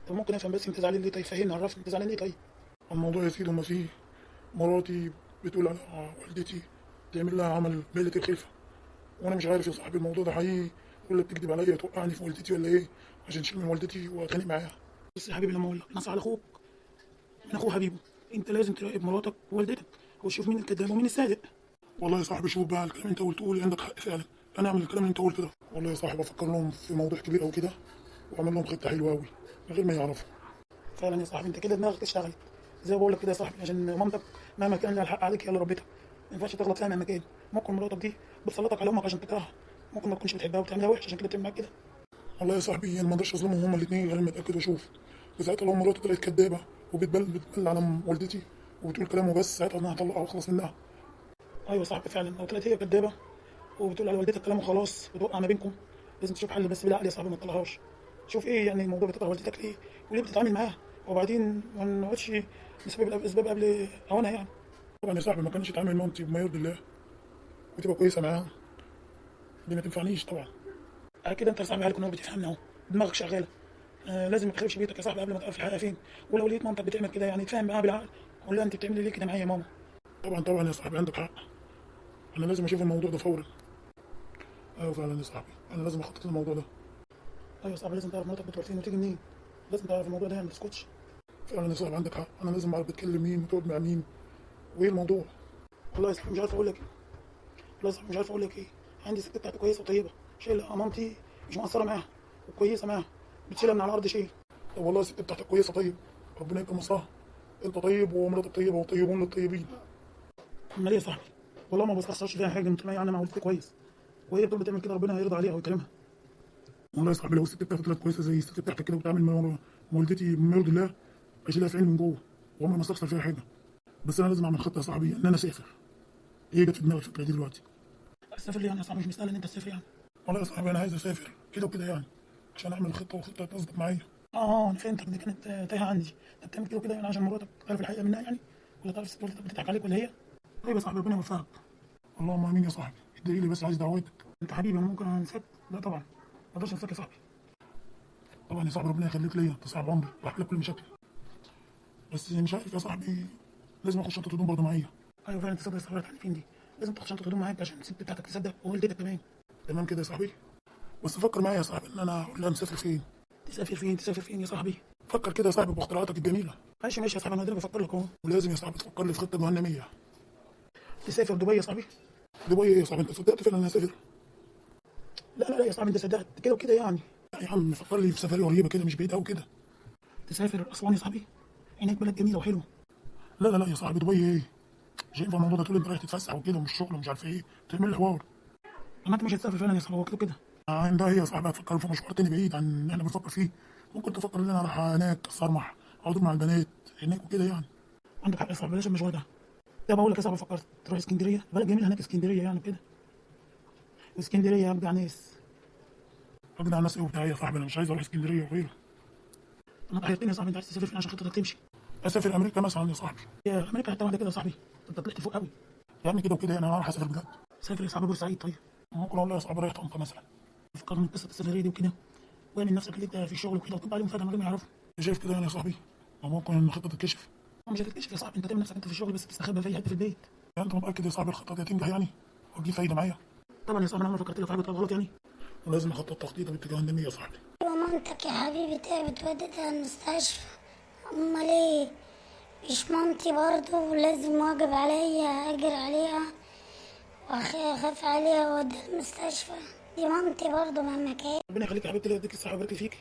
طب ممكن افهم بس انت زعلان ليه؟ طيب فهمني، عرفني انت زعلان ليه طيب؟ الموضوع يا سيدي المسيح، مراتي بتقول على والدتي تعمل لها عمل ميلة الخلفة، وانا مش عارف يا صاحبي الموضوع ده حقيقي ولا بتكذب عليا توقعني في والدتي ولا ايه، عشان تشيل من والدتي واتخانق معاها. بص يا حبيبي، لما اقول لك نصح على اخوك من اخوه حبيبه، انت لازم تراقب مراتك ووالدتك وتشوف مين الكذاب ومين الصادق. والله يا صاحبي شوف بقى الكلام اللي انت قلته لي عندك حق فعلا، انا اعمل الكلام اللي انت قلته ده. والله يا صاحبي افكر لهم في موضوع كبير او كده واعمل لهم خطه حلوه قوي من غير ما يعرفوا. فعلا يا صاحبي انت كده دماغك اشتغلت، زي ما بقول لك كده يا صاحبي، عشان مامتك مهما كان لها الحق عليك هي اللي ربتك، ما ينفعش تغلط فيها مهما كان. ممكن مراتك دي بتسلطك على امك عشان تكرهها، ممكن ما تكونش بتحبها وبتعملها وحش عشان كده بتعمل معاك كده. والله يا صاحبي انا ما اقدرش اظلمهم هما الاثنين غير لما اتاكد واشوف، وساعتها لو مراتي طلعت كدابه وبتبل على والدتي وبتقول كلام وبس، ساعتها انا هطلقها واخلص منها. ايوه يا صاحبي فعلا، لو طلعت هي كدابه وبتقول على والدتك كلام وخلاص وتوقع ما بينكم، لازم تشوف حل بس بالعقل يا صاحبي، ما تطلعهاش. شوف ايه يعني الموضوع، بتكره والدتك ليه وليه بتتعامل معاها، وبعدين ما نقعدش نسبب الاسباب قبل اوانها يعني. طبعا يا صاحبي ما كانش يتعامل مامتي بما يرضي الله وتبقى كويسه معاها، دي ما تنفعنيش طبعا. على كده انت يا صاحبي عليك نور بتفهمنا اهو، دماغك شغاله. لازم ما تخربش بيتك يا صاحبي قبل ما تعرف الحقيقه فين. ولو لقيت مامتك بتعمل كده يعني تفهم معاها بالعقل، قول لها انت بتعملي ليه كده معايا يا ماما. طبعا طبعا يا صاحبي عندك حق، انا لازم اشوف الموضوع ده فورا. ايوه فعلا يا صاحبي انا لازم اخطط للموضوع ده. ايوه يا صاحبي، لازم تعرف مراتك بتروح فين وتيجي منين، لازم تعرف الموضوع ده يعني، ما تسكتش. فعلا يا صاحبي عندك حق، انا لازم اعرف بتكلم مين وتقعد مع مين وايه الموضوع. والله يا صاحبي مش عارف اقول لك ايه، والله يا صاحبي مش عارف اقول لك ايه. عندي ست بتاعتي كويسه وطيبه، شايله مامتي، مش مقصره معاها وكويسه معاها، بتشيلها من على الارض شيل. طب والله الست بتاعتك كويسه، طيب ربنا يكرم مصلحة، انت طيب ومراتك طيبه وطيبون للطيبين. امال ايه يا صاحبي؟ والله ما بستخسرش فيها حاجه، انت انا مع والدتي كويس، وهي بتقول بتعمل كده ربنا هيرضى عليها ويكرمها. والله يا صاحبي لو الست بتاعتك طلعت كويسه زي الست بتاعتك كده وبتعامل مع والدتي بما يرضي الله، اشيلها في عيني من جوه وعمري ما استخسر فيها حاجه. بس انا لازم اعمل خطه يا صاحبي ان انا اسافر. ايه جت في دماغي الفكره دي دلوقتي؟ تسافر ليه يعني يا صاحبي؟ مش مستاهل ان انت تسافر يعني. والله يا صاحبي انا عايز اسافر كده وكده يعني، عشان اعمل خطه وخطه تظبط معايا. انا فهمتك، دي كانت تايهه عندي. انت بتعمل كده وكده يعني عشان مراتك تعرف الحقيقه منها يعني، ولا تعرف الست والدتك بتضحك عليك ولا هي؟ طيب يا صاحبي ربنا يوفقك. اللهم امين يا صاحبي، ادعي لي بس عايز دعوتك. انت حبيبي، انا ممكن انساك؟ لا طبعا، ما اقدرش انساك يا صاحبي. طبعا يا صاحبي ربنا يخليك ليا، انت صاحب عمري واحكي لك كل مشاكلي، بس مش عارف يا صاحبي لازم اخد شنطه هدوم برضه معايا. ايوه فعلا، انت صدق الصغيره بتاعت فين دي، لازم تاخد شنطه هدوم معاك عشان الست بتاعتك تصدق ووالدتك كمان. تمام كده يا صاحبي، بس فكر معايا يا صاحبي ان انا اقول لها نسافر فين. تسافر فين؟ تسافر فين يا صاحبي؟ فكر كده يا صاحبي باختراعاتك الجميله. ماشي ماشي يا صاحبي، انا قادر بفكر لك اهو. ولازم يا صاحبي تفكر لي في خطه جهنميه. تسافر دبي يا صاحبي؟ دبي ايه يا صاحبي؟ انت صدقت فعلا انا هسافر؟ لا يا صاحبي، انت صدقت كده وكده يعني. لا يا عم فكر لي في سفريه قريبه كده مش بعيد قوي كده. تسافر اسوان يا صاحبي؟ هناك بلد جميله وحلوه. لا يا صاحبي دبي ايه؟ مش هينفع الموضوع ده، تقول انت رايح تتفسح وكده ومش شغل ومش عارف ايه تعمل لي حوار. اما انت مش هتسافر فعلا يا صاحبي، هو كده كده. ده هي يا صاحبي هتفكر في مشوار تاني بعيد عن اللي احنا بنفكر فيه. ممكن تفكر ان انا اروح هناك اتصرمح اقعد مع البنات هناك وكده يعني. عندك حق يا صاحبي، بلاش المشوار ده. ده بقول لك يا صاحبي، فكرت تروح اسكندريه، بلد جميله هناك اسكندريه يعني كده. اسكندريه يا ابدع ناس. اجدع الناس ايه وبتاع يا صاحبي، انا مش عايز اروح اسكندريه وغيره. انا حيرتني يا صاحبي، انت عايز تسافر فين عشان خطتك تمشي؟ اسافر امريكا مثلا يا صاحبي. يا امريكا حتى واحده كده يا صاحبي، انت طلعت فوق قوي. يا عم كده وكده يعني انا رايح اسافر بجد. سافر يا صاحبي بورسعيد طيب. ممكن اقول له يا صاحبي رايح طنطا مثلا. فكر من قصه السفريه دي وكده، واعمل نفسك اللي انت في الشغل وكده، وتبقى عليهم فجاه من غير ما يعرفوا. شايف كده يعني يا صاحبي؟ او ممكن ان الخطه تتكشف. مش هتتكشف يا صاحبي، انت تعمل نفسك انت في الشغل بس تستخبى في اي حته في البيت. يعني انت متاكد يا صاحبي الخطه دي هتنجح يعني وتجيب فايده معايا؟ طبعا يا صاحبي، انا عمري ما فكرت لك في حاجه طلعت غلط يعني. ولازم اخطط تخطيطه باتجاه النميه يا صاحبي. مامتك يا حبيبي تعبت وديتها المستشفى. امال ايه؟ مش مامتي برضه ولازم واجب عليا اجر عليها واخاف عليها واديها المستشفى. دي مامتي برضه مهما كان. ربنا يخليك يا حبيبتي، يديك الصحه ويبارك فيك.